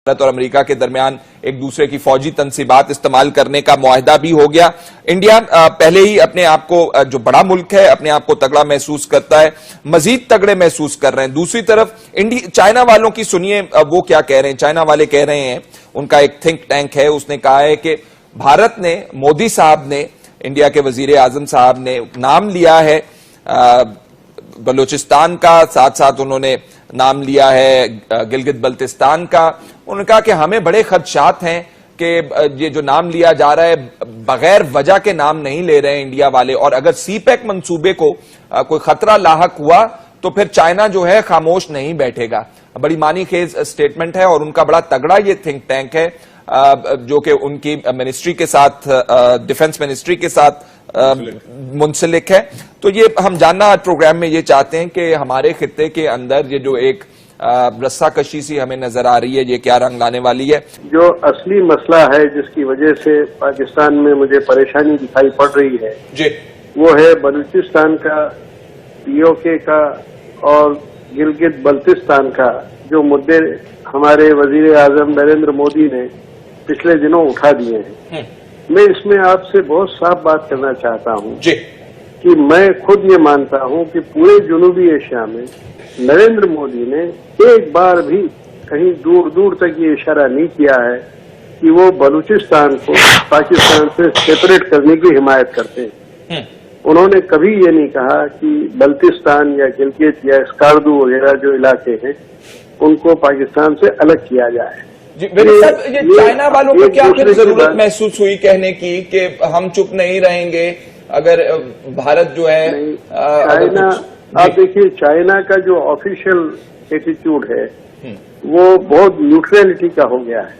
بھارت اور امریکہ کے درمیان ایک دوسرے کی فوجی تنصیبات استعمال کرنے کا معاہدہ بھی ہو گیا. انڈیا پہلے ہی اپنے آپ کو جو بڑا ملک ہے اپنے آپ کو تگڑا محسوس کرتا ہے, مزید تگڑے محسوس کر رہے ہیں. دوسری طرف چائنا والوں کی سنیے وہ کیا کہہ رہے ہیں. چائنا والے کہہ رہے ہیں, ان کا ایک تھنک ٹینک ہے, اس نے کہا ہے کہ بھارت نے, مودی صاحب نے, انڈیا کے وزیر اعظم صاحب نے نام لیا ہے بلوچستان کا, ساتھ ساتھ انہوں نے نام لیا ہے گلگت بلتستان کا. انہوں نے کہا کہ ہمیں بڑے خدشات ہیں کہ یہ جو نام لیا جا رہا ہے بغیر وجہ کے نام نہیں لے رہے ہیں انڈیا والے, اور اگر سی پیک منصوبے کو کوئی خطرہ لاحق ہوا تو پھر چائنا جو ہے خاموش نہیں بیٹھے گا. بڑی معنی خیز سٹیٹمنٹ ہے, اور ان کا بڑا تگڑا یہ تھنک ٹینک ہے جو کہ ان کی منسٹری کے ساتھ, ڈیفنس منسٹری کے ساتھ منسلک ہے. تو یہ ہم جاننا پروگرام میں یہ چاہتے ہیں کہ ہمارے خطے کے اندر یہ جو ایک رسا کشی سی ہمیں نظر آ رہی ہے, یہ کیا رنگ لانے والی ہے. جو اصلی مسئلہ ہے جس کی وجہ سے پاکستان میں مجھے پریشانی دکھائی پڑ رہی ہے جی, وہ ہے بلوچستان کا, پی او کے کا اور گلگت بلتستان کا, جو مدعے ہمارے وزیر اعظم نریندر مودی نے پچھلے دنوں اٹھا دیے ہیں. میں اس میں آپ سے بہت صاف بات کرنا چاہتا ہوں جی, کہ میں خود یہ مانتا ہوں کہ پورے جنوبی ایشیا میں نریندر مودی نے ایک بار بھی کہیں دور دور تک یہ اشارہ نہیں کیا ہے کہ وہ بلوچستان کو پاکستان سے سیپریٹ کرنے کی حمایت کرتے ہیں. انہوں نے کبھی یہ نہیں کہا کہ بلتستان یا گلگت یا اسکاردو وغیرہ جو علاقے ہیں ان کو پاکستان سے الگ کیا جائے. یہ چائنا والوں کو کیا پھر ضرورت محسوس ہوئی کہنے کی کہ ہم چپ نہیں رہیں گے اگر بھارت جو ہے چائنا, آپ دیکھیے چائنا کا جو آفیشیل ایٹیٹیوڈ ہے وہ بہت نیوٹرلٹی کا ہو گیا ہے.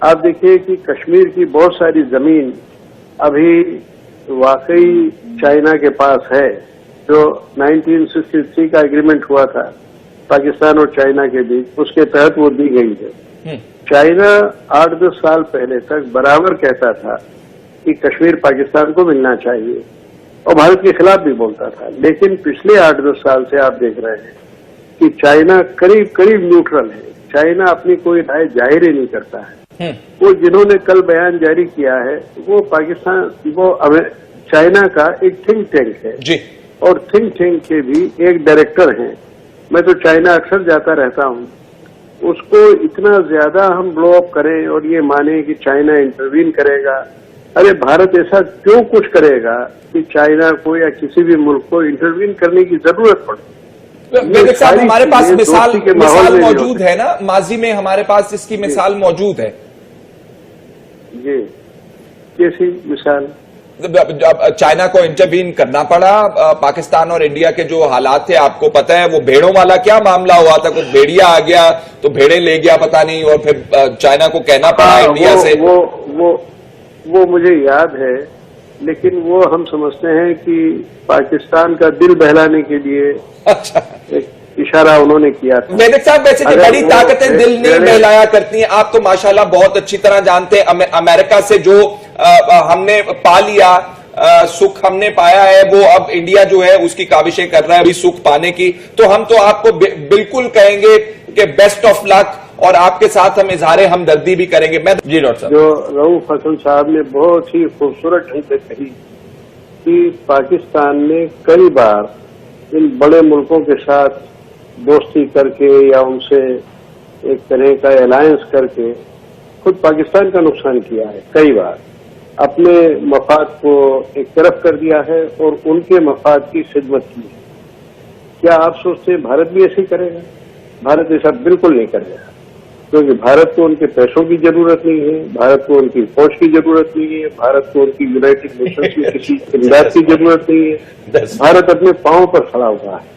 آپ دیکھیے کہ کشمیر کی بہت ساری زمین ابھی واقعی چائنا کے پاس ہے, جو 1963 کا ایگریمنٹ ہوا تھا پاکستان اور چائنا کے بیچ, اس کے تحت وہ دی گئی ہے. چائنا 8-10 سال پہلے تک برابر کہتا تھا کہ کشمیر پاکستان کو ملنا چاہیے اور بھارت کے خلاف بھی بولتا تھا, لیکن پچھلے 8-10 سال سے آپ دیکھ رہے ہیں کہ چائنا قریب قریب نیوٹرل ہے. چائنا اپنی کوئی رائے ظاہر ہی نہیں کرتا ہے. وہ جنہوں نے کل بیان جاری کیا ہے وہ پاکستان, وہ چائنا کا ایک تھنک ٹینک ہے جی, اور تھنک ٹینک کے بھی ایک ڈائریکٹر ہیں. میں تو چائنا اکثر جاتا رہتا ہوں. اس کو اتنا زیادہ ہم بلو اپ کریں اور یہ مانیں کہ چائنا انٹروین کرے گا. ارے بھارت ایسا کیوں کچھ کرے گا کہ چائنا کو یا کسی بھی ملک کو انٹروین کرنے کی ضرورت پڑے. ہمارے پاس مثال موجود ہے نا, ماضی میں ہمارے پاس اس کی مثال موجود ہے. جی, کیسی مثال؟ چائنا کو انٹروین کرنا پڑا. پاکستان اور انڈیا کے جو حالات تھے آپ کو پتہ ہے, وہ بھیڑوں والا کیا معاملہ ہوا تھا, کوئی بھیڑیا آ گیا تو بھیڑے لے گیا پتہ نہیں, اور پھر چائنا کو کہنا پڑا انڈیا سے. وہ مجھے یاد ہے, لیکن وہ ہم سمجھتے ہیں کہ پاکستان کا دل بہلانے کے لیے اشارہ انہوں نے کیا تھا. ویدک صاحب, ویسے جو بڑی طاقتیں دل نہیں بہلایا کرتی ہیں, آپ تو ماشاءاللہ بہت اچھی طرح جانتے ہیں. امریکہ سے جو ہم نے پا لیا سکھ ہم نے پایا ہے, وہ اب انڈیا جو ہے اس کی کاوشیں کر رہا ہے ابھی سکھ پانے کی. تو ہم تو آپ کو بالکل کہیں گے کہ بیسٹ آف لک, اور آپ کے ساتھ ہم اظہار ہمدردی بھی کریں گے. میں جی ڈاکٹر صاحب, جو رؤف حسن صاحب نے بہت ہی خوبصورت ڈھنگ سے کہی کہ پاکستان نے کئی بار ان بڑے ملکوں کے ساتھ دوستی کر کے یا ان سے ایک طرح کا الائنس کر کے خود پاکستان کا نقصان کیا ہے. کئی بار اپنے مفاد کو ایک طرف کر دیا ہے اور ان کے مفاد کی خدمت کی ہے. کیا آپ سوچتے ہیں بھارت بھی ایسے کرے گا؟ بھارت ایسا بالکل نہیں کرے گا, کیونکہ بھارت کو ان کے پیسوں کی ضرورت نہیں ہے, بھارت کو ان کی فوج کی ضرورت نہیں ہے, بھارت کو ان کی یونائٹڈ نیشنز کی کسی امداد کی ضرورت نہیں ہے. بھارت اپنے پاؤں پر کھڑا ہوا ہے.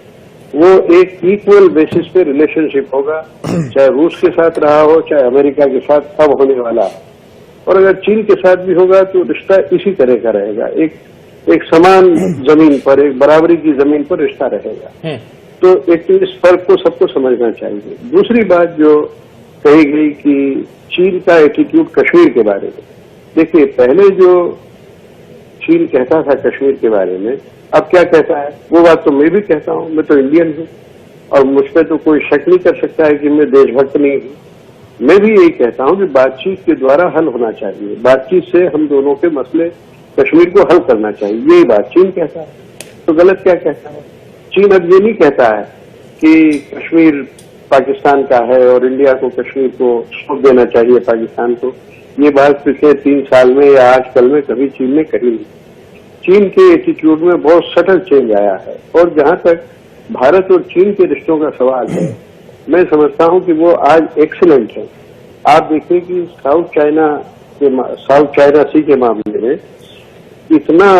وہ ایک ایکول بیسس پہ ریلیشن شپ ہوگا, چاہے روس کے ساتھ رہا ہو چاہے امریکہ کے ساتھ, اب ہونے والا ہے. اور اگر چین کے ساتھ بھی ہوگا تو رشتہ اسی طرح کا رہے گا, ایک سمان زمین پر, ایک برابری کی زمین پر رشتہ رہے گا. تو ایک اس فرق کو سب کو سمجھنا چاہیے. دوسری بات جو کہی گئی کہ چین کا ایٹیٹیوڈ کشمیر کے بارے میں, دیکھیے پہلے جو چین کہتا تھا کشمیر کے بارے میں, اب کیا کہتا ہے وہ بات تو میں بھی کہتا ہوں. میں تو انڈین ہوں اور مجھ پہ تو کوئی شک نہیں کر سکتا ہے کہ میں دیش بھکت نہیں ہوں. میں بھی یہی کہتا ہوں کہ بات چیت کے دوارا حل ہونا چاہیے. بات چیت سے ہم دونوں کے مسئلے کشمیر کو حل کرنا چاہیے. یہی بات چین کہتا ہے تو غلط کیا کہتا ہے؟ چین اب یہ نہیں کہتا ہے کہ کشمیر پاکستان کا ہے اور انڈیا کو کشمیر کو سونپ دینا چاہیے پاکستان کو. یہ بات پچھلے 3 سال میں یا آج کل میں کبھی چین نے کہی نہیں. چین کے ایٹیٹیوڈ میں بہت سٹل چینج آیا ہے. اور جہاں تک بھارت اور چین کے رشتوں کا سوال ہے، میں سمجھتا ہوں کہ وہ آج ایکسلنٹ ہے. آپ دیکھیں کہ ساؤتھ چائنا سی کے معاملے میں اتنا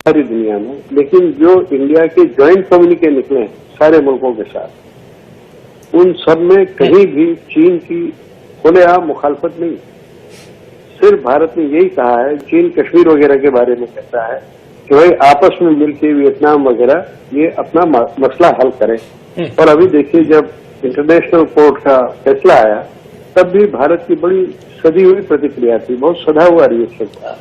ساری دنیا میں، لیکن جو انڈیا کے جوائنٹ کمیونیکے نکلے ہیں سارے ملکوں کے ساتھ، ان سب میں کہیں بھی چین کی کھلے عام مخالفت نہیں. صرف بھارت نے یہی کہا ہے، چین کشمیر وغیرہ کے بارے میں کہتا ہے کہ بھائی آپس میں مل کے ویتنام وغیرہ یہ اپنا مسئلہ حل کریں. اور ابھی دیکھیے جب انٹرنیشنل کورٹ کا فیصلہ آیا تب بھی بھارت کی بڑی سدی ہوئی پرتکریا تھی، بہت سدھا ہوا ریئیکشن تھا.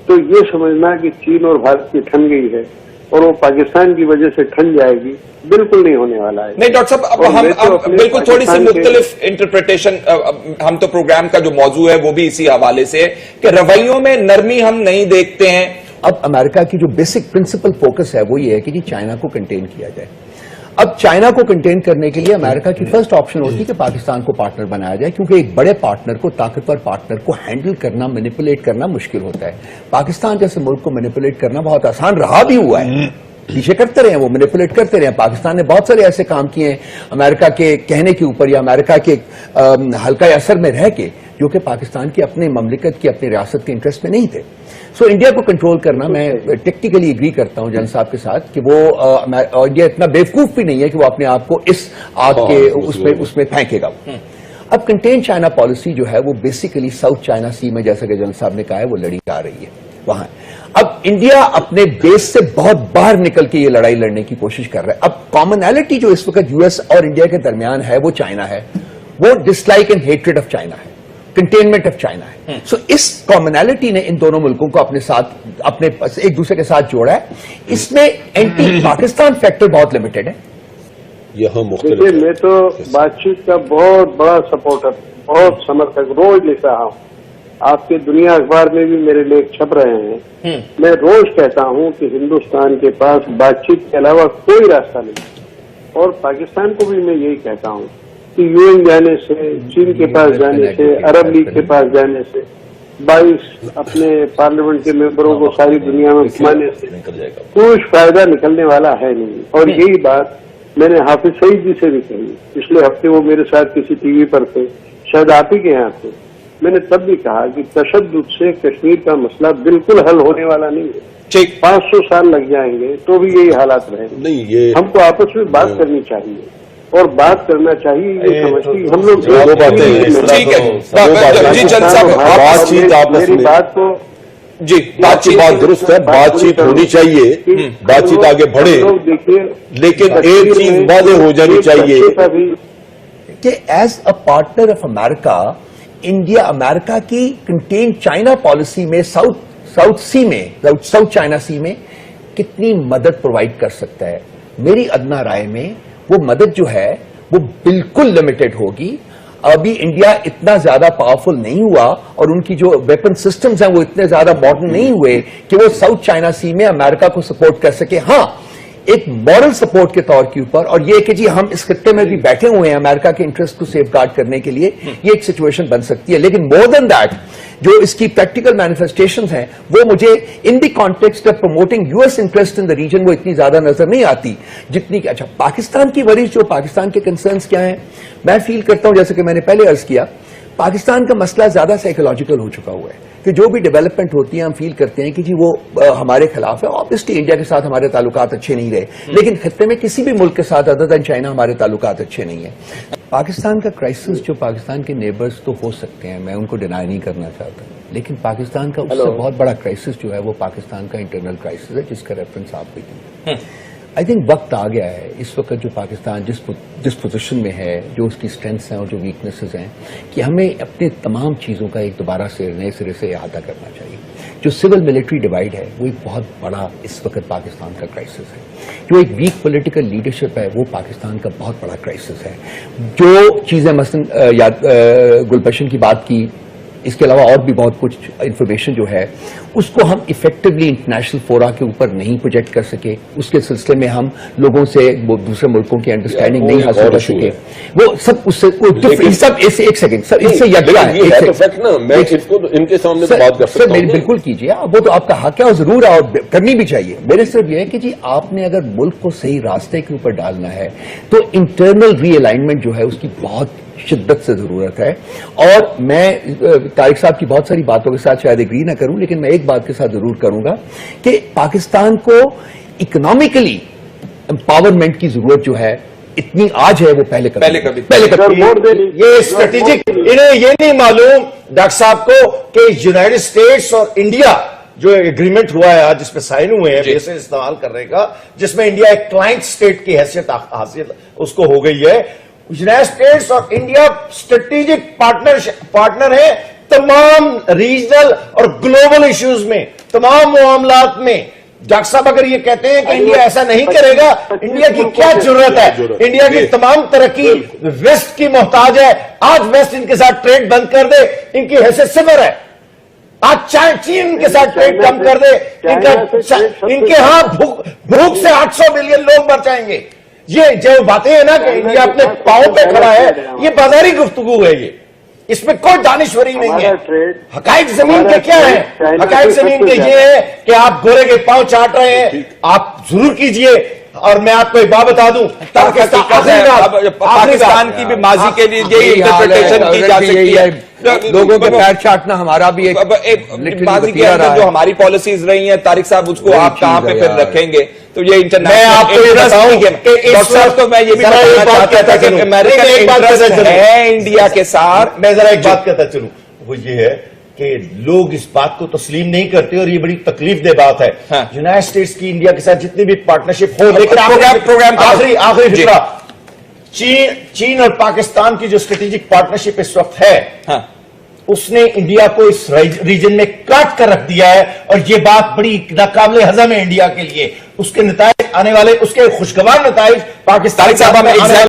تو یہ سمجھنا کہ چین اور بھارت کی ٹھن گئی ہے اور وہ پاکستان کی وجہ سے ٹھن جائے گی، بالکل نہیں ہونے والا ہے. نہیں ڈاکٹر صاحب، اب ہم بالکل تھوڑی سی مختلف انٹرپریٹیشن، ہم تو پروگرام کا جو موضوع ہے وہ بھی اسی حوالے سے کہ رویوں میں نرمی ہم نہیں دیکھتے ہیں. اب امریکہ کی جو بیسک پرنسپل فوکس ہے وہ یہ ہے کہ جی چائنا کو کنٹین کیا جائے. اب چائنا کو کنٹین کرنے کے لیے امریکہ کی فرسٹ آپشن ہوتی ہے کہ پاکستان کو پارٹنر بنایا جائے، کیونکہ ایک بڑے پارٹنر کو، طاقتور پارٹنر کو ہینڈل کرنا، مینیپولیٹ کرنا مشکل ہوتا ہے. پاکستان جیسے ملک کو مینیپولیٹ کرنا بہت آسان رہا بھی ہوا ہے. پیچھے کرتے رہے ہیں، وہ مینیپولیٹ کرتے رہے ہیں. پاکستان نے بہت سارے ایسے کام کیے ہیں امریکہ کے کہنے کے اوپر یا امریکہ کے حلقہ اثر میں رہ کے، جو کہ پاکستان کی اپنے مملکت کی، اپنی ریاست کے انٹرسٹ میں نہیں تھے. سو انڈیا کو کنٹرول کرنا، میں ٹیکٹیکلی اگری کرتا ہوں جن صاحب کے ساتھ کہ وہ انڈیا اتنا بیوقوف بھی نہیں ہے کہ وہ اپنے آپ کو اس آگ کے اس میں پھینکے گا. اب کنٹین چائنا پالیسی جو ہے وہ بیسیکلی ساؤتھ چائنا سی میں، جیسا کہ جن صاحب نے کہا ہے، وہ لڑی جا رہی ہے وہاں. اب انڈیا اپنے بیس سے بہت باہر نکل کے یہ لڑائی لڑنے کی کوشش کر رہا ہے. اب کامنالٹی جو اس وقت یو ایس اور انڈیا کے درمیان ہے وہ چائنا ہے، وہ dislike and hatred of China ہے، کنٹینمنٹ آف چائنا ہے. سو اس کامنالٹی نے ان دونوں ملکوں کو اپنے ساتھ، اپنے ایک دوسرے کے ساتھ جوڑا ہے. اس میں اینٹی پاکستان فیکٹر بہت لمیٹڈ ہے. یہاں مختلف میں تو بات چیت کا بہت بڑا سپورٹر، بہت سمرتھک، روز لکھ رہا ہوں. آپ کے دنیا اخبار میں بھی میرے لیکھ چھپ رہے ہیں. میں روز کہتا ہوں کہ ہندوستان کے پاس بات چیت کے علاوہ کوئی راستہ نہیں. اور پاکستان کو بھی میں یہی کہتا ہوں کہ یو این جانے سے، چین کے پاس جانے سے، عرب لیگ کے پاس جانے سے، 22 اپنے پارلیمنٹ کے ممبروں کو ساری دنیا میں گھمانے سے کچھ فائدہ نکلنے والا ہے نہیں. اور یہی بات میں نے حافظ سعید جی سے بھی کہی. پچھلے ہفتے وہ میرے ساتھ کسی ٹی وی پر تھے، شاید آپ ہی کے یہاں تھے. میں نے تب بھی کہا کہ تشدد سے کشمیر کا مسئلہ بالکل حل ہونے والا نہیں ہے. 500 سال لگ جائیں گے تو بھی یہی حالات رہیں گے. ہم کو آپس میں بات کرنی چاہیے اور بات کرنا چاہیے. یہ سمجھتی ہم لوگ میری بات کو جی بات چیت درست ہے، بات چیت ہونی چاہیے، بات چیت آگے بڑھے، لیکن ایک چیز واضح ہو جانی چاہیے کہ as a partner of America, India America کی کنٹین چائنا پالیسی میں ساؤتھ چائنا سی میں کتنی مدد پرووائڈ کر سکتا ہے. میری ادنا رائے میں وہ مدد جو ہے وہ بالکل لمیٹڈ ہوگی. ابھی انڈیا اتنا زیادہ پاورفل نہیں ہوا اور ان کی جو ویپن سسٹمز ہیں وہ اتنے زیادہ ماڈرن نہیں ہوئے کہ وہ ساؤتھ چائنا سی میں امریکہ کو سپورٹ کر سکے. ہاں، ایک مورل سپورٹ کے طور کے اوپر، اور یہ کہ جی ہم اس خطے میں بھی بیٹھے ہوئے ہیں امریکہ کے انٹرسٹ کو سیف گارڈ کرنے کے لیے، یہ ایک سچویشن بن سکتی ہے. لیکن مور دین دیٹ جو اس کی پریکٹیکل مینیفیسٹیشنز ہیں وہ مجھے in the context of promoting U S interest in the region وہ اتنی زیادہ نظر نہیں آتی جتنی کہ اچھا پاکستان کی وریث جو پاکستان کے کنسرنز کیا ہیں. میں فیل کرتا ہوں، جیسے کہ میں نے پہلے عرض کیا، پاکستان کا مسئلہ زیادہ سائیکولوجیکل ہو چکا ہوا ہے کہ جو بھی ڈیولپمنٹ ہوتی ہے ہم فیل کرتے ہیں کہ جی وہ ہمارے خلاف ہے. آبویسلی انڈیا کے ساتھ ہمارے تعلقات اچھے نہیں رہے، لیکن خطے میں کسی بھی ملک کے ساتھ ادر دین چائنا ہمارے تعلقات اچھے نہیں ہیں. پاکستان کا کرائسس جو پاکستان کے نیبرز تو ہو سکتے ہیں، میں ان کو ڈینائی نہیں کرنا چاہتا، لیکن پاکستان کا اس سے بہت بڑا کرائسس جو ہے وہ پاکستان کا انٹرنل کرائسس ہے، جس کا ریفرنس آپ بھی دیں. آئی تھنک وقت آ گیا ہے اس وقت جو پاکستان جس پوزیشن میں ہے، جو اس کی اسٹرینتھس ہیں اور جو ویکنیسز ہیں، کہ ہمیں اپنے تمام چیزوں کا ایک دوبارہ سے نئے سرے سے احاطہ کرنا چاہیے. جو سول ملٹری ڈیوائڈ ہے وہ ایک بہت بڑا اس وقت پاکستان کا کرائسس ہے. جو ایک ویک پولیٹیکل لیڈرشپ ہے وہ پاکستان کا بہت بڑا کرائسس ہے. جو چیزیں مثلا گلبشن کی بات کی، اس کے علاوہ اور بھی بہت کچھ انفارمیشن جو ہے اس کو ہم ایفیکٹولی انٹرنیشنل فورا کے اوپر نہیں پروجیکٹ کر سکے. اس کے سلسلے میں ہم لوگوں سے دوسرے ملکوں کی انڈرسٹینڈنگ نہیں حاصل کر سکے. وہ سب اس سے ایک سیکنڈ سر، اس سے یکجا ہے. میں ان کے سامنے بات کر سکتا ہوں. بالکل کیجیے، وہ تو آپ کا حق ہے اور ضرور اور کرنی بھی چاہیے. میرے صرف یہ ہے کہ جی آپ نے اگر ملک کو صحیح راستے کے اوپر ڈالنا ہے تو انٹرنل ری الائنمنٹ جو ہے اس کی بہت شدت سے ضرورت ہے. اور میں طارق صاحب کی بہت ساری باتوں کے ساتھ شاید ایگری نہ کروں، لیکن میں ایک بات کے ساتھ ضرور کروں گا کہ پاکستان کو اکنامکلی امپاورمنٹ کی ضرورت جو ہے اتنی آج ہے وہ پہلے کبھی یہ اسٹریٹجک، انہیں یہ نہیں معلوم ڈاکٹر صاحب کو کہ یونائٹڈ اسٹیٹس اور انڈیا جو ایگریمنٹ ہوا ہے آج جس پہ سائن ہوئے ہیں بیسے استعمال کرنے کا، جس میں انڈیا ایک کلائنٹ اسٹیٹ کی حیثیت حاصل اس کو ہو گئی ہے. یونائٹڈ اسٹیٹس اور انڈیا اسٹریٹجک پارٹنر ہیں تمام ریجنل اور گلوبل ایشوز میں، تمام معاملات میں. ڈاکٹر صاحب اگر یہ کہتے ہیں کہ انڈیا ایسا نہیں کرے گا، انڈیا کی کیا ضرورت ہے؟ انڈیا کی تمام ترقی ویسٹ کی محتاج ہے. آج ویسٹ ان کے ساتھ ٹریڈ بند کر دے، ان کی حیثیت صفر ہے. آج چین کے ساتھ ٹریڈ کم کر دے، ان کے ہاں بھوک سے 800 ملین لوگ مر جائیں گے. یہ جو باتیں ہیں نا کہ انڈیا اپنے پاؤں پہ کھڑا ہے، یہ بازاری گفتگو ہے. یہ اس میں کوئی دانشوری نہیں ہے. حقائق زمین کے کیا ہیں؟ حقائق زمین کے یہ ہے کہ آپ گورے کے پاؤں چاٹ رہے ہیں. آپ ضرور کیجئے. اور میں آپ کو ایک بات بتا دوں، پاکستان کی بھی ماضی کے لیے یہی انٹرپریٹیشن کی جا سکتی ہے. لوگوں کے پیر چاٹنا ہمارا بھی ایک ماضی کے اندر جو ہماری پالیسیز رہی ہیں طارق صاحب، اس کو آپ کہاں پہ پھر رکھیں گے؟ تو یہ انٹرنیشنل، میں آپ کو یہ بتاؤں کہ اس وقت تو میں یہ بھی بتانا چاہتا تھا کہ امریکن انٹرسٹ ہے انڈیا کے ساتھ. میں ذرا ایک بات کہتا چلوں، وہ یہ ہے کہ لوگ اس بات کو تسلیم نہیں کرتے اور یہ بڑی تکلیف دہ بات ہے. یونائٹڈ اسٹیٹس کی انڈیا کے ساتھ جتنی بھی پارٹنرشپ ہو، لیکن آخری فکرہ، چین اور پاکستان کی جو اسٹریٹجک پارٹنرشپ اس وقت ہے، اس نے انڈیا کو اس ریجن میں کاٹ کر رکھ دیا ہے. اور یہ بات بڑی ناقابل ہضم ہے انڈیا کے لیے. اس کے نتائج آنے والے، اس کے خوشگوار نتائج پاکستان